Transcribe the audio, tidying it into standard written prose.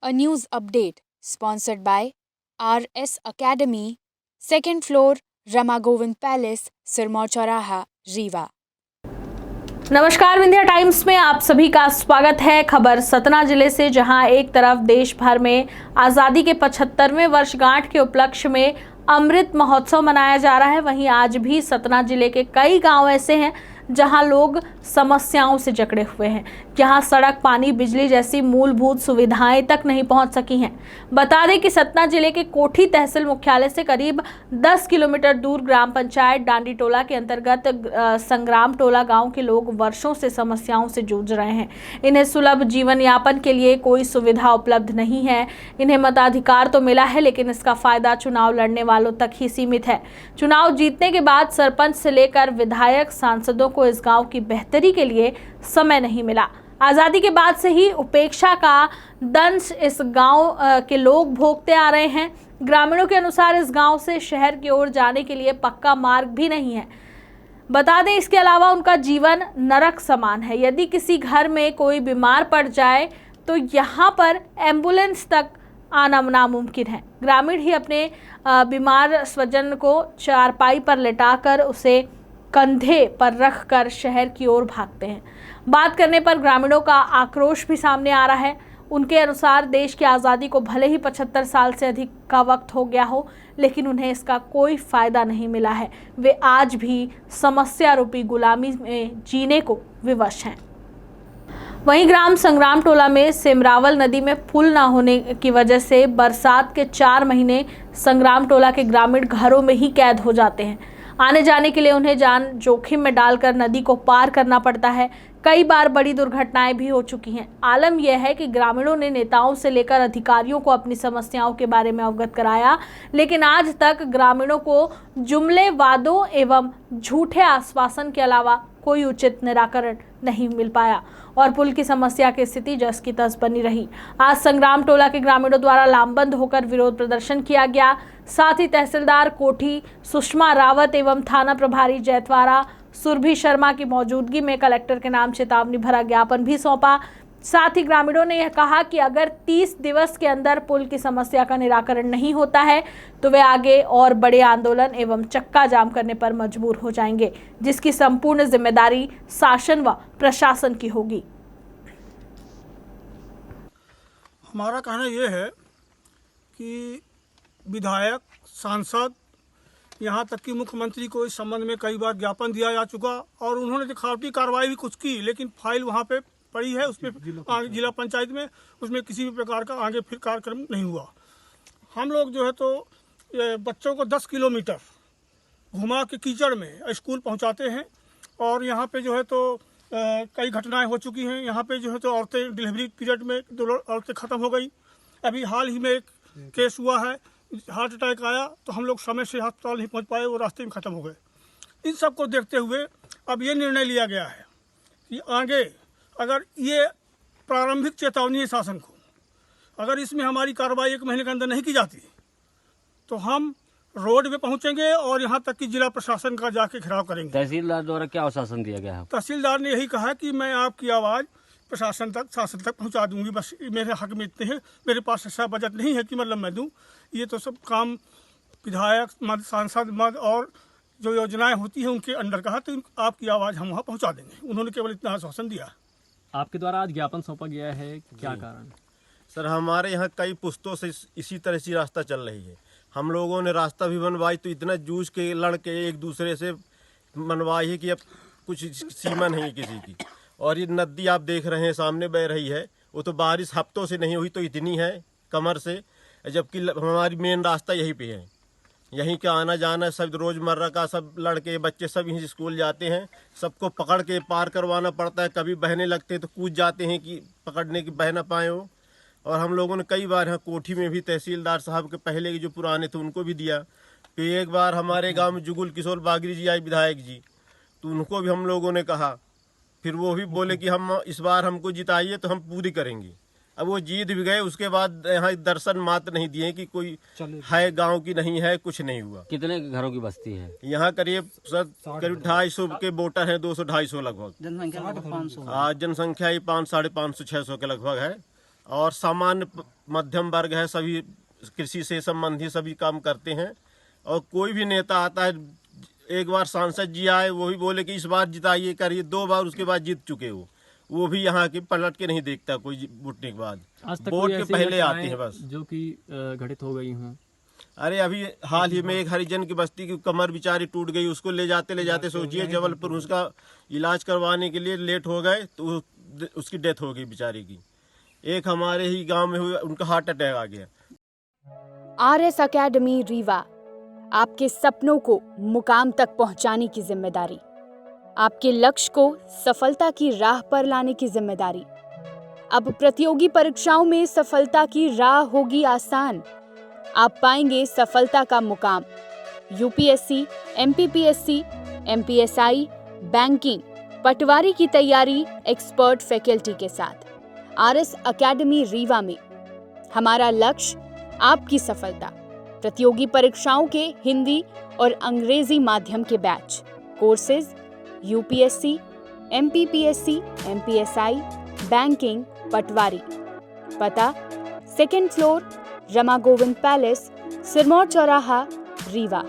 A news update sponsored by RS Academy, second floor, Rama Govind Palace, Sirmaur Chauraha, Rewa. नमस्कार, Vindhya times में आप सभी का स्वागत है। खबर सतना जिले से, जहां एक तरफ देश भर में आज़ादी के 75वें वर्षगांठ के उपलक्ष्य में अमृत महोत्सव मनाया जा रहा है, वहीं आज भी सतना जिले के कई गांव ऐसे हैं जहां लोग समस्याओं से जकड़े हुए हैं, जहां सड़क, पानी, बिजली जैसी मूलभूत सुविधाएं तक नहीं पहुंच सकी हैं। बता दें कि सतना जिले के कोठी तहसील मुख्यालय से करीब 10 किलोमीटर दूर ग्राम पंचायत डांडी टोला के अंतर्गत संग्राम टोला गांव के लोग वर्षों से समस्याओं से जूझ रहे हैं। इन्हें सुलभ जीवन यापन के लिए कोई सुविधा उपलब्ध नहीं है। इन्हें मताधिकार तो मिला है, लेकिन इसका फायदा चुनाव लड़ने वालों तक ही सीमित है। चुनाव जीतने के बाद सरपंच से लेकर विधायक, सांसदों को इस गांव की बेहतरी के लिए समय नहीं मिला। आज़ादी के बाद से ही उपेक्षा का दंश इस गांव के लोग भोगते आ रहे हैं। ग्रामीणों के अनुसार इस गांव से शहर की ओर जाने के लिए पक्का मार्ग भी नहीं है। बता दें, इसके अलावा उनका जीवन नरक समान है। यदि किसी घर में कोई बीमार पड़ जाए तो यहाँ पर एम्बुलेंस तक आना नामुमकिन है। ग्रामीण ही अपने बीमार स्वजन को चारपाई पर लेटाकर उसे कंधे पर रखकर शहर की ओर भागते हैं। बात करने पर ग्रामीणों का आक्रोश भी सामने आ रहा है। उनके अनुसार देश की आज़ादी को भले ही 75 साल से अधिक का वक्त हो गया हो, लेकिन उन्हें इसका कोई फायदा नहीं मिला है। वे आज भी समस्या रूपी गुलामी में जीने को विवश हैं। वहीं ग्राम संग्राम टोला में सिमरावल नदी में पुल न होने की वजह से बरसात के 4 महीने संग्राम टोला के ग्रामीण घरों में ही कैद हो जाते हैं। आने जाने के लिए उन्हें जान जोखिम में डालकर नदी को पार करना पड़ता है। कई बार बड़ी दुर्घटनाएं भी हो चुकी हैं। आलम यह है कि ग्रामीणों ने नेताओं से लेकर अधिकारियों को अपनी समस्याओं के बारे में अवगत कराया, लेकिन आज तक ग्रामीणों को जुमले, वादों एवं झूठे आश्वासन के अलावा कोई उचित निराकरण नहीं मिल पाया और पुल की समस्या की स्थिति जस की तस बनी रही। आज संग्राम टोला के ग्रामीणों द्वारा लामबंद होकर विरोध प्रदर्शन किया गया। साथ ही तहसीलदार कोठी सुषमा रावत एवं थाना प्रभारी जैतवारा सुरभि शर्मा की मौजूदगी में कलेक्टर के नाम चेतावनी भरा ज्ञापन भी सौंपा। साथ ही ग्रामीणों ने यह कहा कि अगर 30 दिवस के अंदर पुल की समस्या का निराकरण नहीं होता है तो वे आगे और बड़े आंदोलन एवं चक्का जाम करने पर मजबूर हो जाएंगे, जिसकी संपूर्ण जिम्मेदारी शासन व प्रशासन की होगी। हमारा कहना यह है कि विधायक, सांसद, यहाँ तक कि मुख्यमंत्री को इस संबंध में कई बार ज्ञापन दिया जा चुका और उन्होंने दिखावटी कार्रवाई भी कुछ की, लेकिन फाइल वहाँ पे पड़ी है, उसमें जिला पंचायत में, उसमें किसी भी प्रकार का आगे फिर कार्यक्रम नहीं हुआ। हम लोग जो है तो बच्चों को 10 किलोमीटर घुमा के कीचड़ में स्कूल पहुँचाते हैं और यहाँ पे जो है तो कई घटनाएं हो चुकी हैं। यहाँ पे जो है तो औरतें डिलीवरी पीरियड में 2 औरतें ख़त्म हो गई। अभी हाल ही में एक केस हुआ है, हार्ट अटैक आया तो हम लोग समय से अस्पताल नहीं पहुँच पाए, वो रास्ते में ख़त्म हो गए। इन सब को देखते हुए अब ये निर्णय लिया गया है कि आगे अगर ये प्रारंभिक चेतावनी है शासन को, अगर इसमें हमारी कार्रवाई 1 महीने के अंदर नहीं की जाती तो हम रोड पे पहुंचेंगे और यहाँ तक कि जिला प्रशासन का जाके घेराव करेंगे। तहसीलदार द्वारा क्या आश्वासन दिया गया है? तहसीलदार ने यही कहा कि मैं आपकी आवाज़ प्रशासन तक, शासन तक पहुँचा दूंगी, बस मेरे हक में इतने हैं, मेरे पास ऐसा बजट नहीं है कि मतलब मैं दूँ। ये तो सब काम विधायक मद, सांसद मद और जो योजनाएँ होती हैं उनके अंडर कहा, तो आपकी आवाज़ हम वहाँ पहुँचा देंगे। उन्होंने केवल इतना आश्वासन दिया। आपके द्वारा आज ज्ञापन सौंपा गया है, क्या कारण? सर, हमारे यहाँ कई पुश्तों से इसी तरह से रास्ता चल रही है। हम लोगों ने रास्ता भी बनवाई तो इतना जूझ के लड़ के एक दूसरे से मनवाई है कि अब कुछ सीमा नहीं है किसी की। और ये नदी आप देख रहे हैं सामने बह रही है, वो तो बारिश हफ्तों से नहीं हुई तो इतनी है कमर से, जबकि हमारी मेन रास्ता यहीं पे है। यहीं का आना जाना सब रोज़मर्रा का, सब लड़के बच्चे सब यहीं स्कूल जाते हैं, सबको पकड़ के पार करवाना पड़ता है। कभी बहने लगते हैं तो कूद जाते हैं कि पकड़ने की बह ना पाए हो। और हम लोगों ने कई बार यहाँ कोठी में भी तहसीलदार साहब के पहले के जो पुराने थे उनको भी दिया। फिर एक बार हमारे गांव में जुगुल किशोर बागरी जी आए विधायक जी, तो उनको भी हम लोगों ने कहा, फिर वो भी बोले कि हम इस बार हमको जिताइए तो हम पूरी करेंगे। अब वो जीत भी गए, उसके बाद यहाँ दर्शन मात्र नहीं दिए कि कोई है गांव की नहीं है, कुछ नहीं हुआ। कितने घरों की बस्ती है यहाँ? करीब 250 के वोटर हैं, 200-250 लगभग। जनसंख्या 500, जनसंख्या 500, 550, 600 के लगभग है। और सामान्य मध्यम वर्ग है, सभी कृषि से संबंधी सभी काम करते हैं। और कोई भी नेता आता है, एक बार सांसद जी आए, वो भी बोले कि इस बार जिताइए करिए, 2 बार उसके बाद जीत चुके वो भी यहाँ के पलट के नहीं देखता कोई वोटने के बाद, आज तक वोट कोई के ऐसी पहले घटनाएं आते हैं बस। जो कि घटित हो गई हूँ। अरे अभी हाल ही में एक हरिजन की बस्ती की कमर बेचारी टूट गई, उसको ले जाते सोचिए जबलपुर उसका इलाज करवाने के लिए लेट हो गए तो उसकी डेथ हो गई बेचारी की। एक हमारे ही गांव में हुआ, उनका हार्ट अटैक आ गया। RS अकेडमी रीवा, आपके सपनों को मुकाम तक पहुंचाने की जिम्मेदारी, आपके लक्ष्य को सफलता की राह पर लाने की जिम्मेदारी। अब प्रतियोगी परीक्षाओं में सफलता की राह होगी आसान, आप पाएंगे सफलता का मुकाम। UPSC, MPPSC, MPSI, बैंकिंग, पटवारी की तैयारी एक्सपर्ट फैकल्टी के साथ RS अकेडमी रीवा में। हमारा लक्ष्य आपकी सफलता। प्रतियोगी परीक्षाओं के हिंदी और अंग्रेजी माध्यम के बैच, courses UPSC, MPPSC, MPSI, banking, पटवारी। पता 2nd floor Rama Govind palace, Sirmaur चौराहा, रीवा।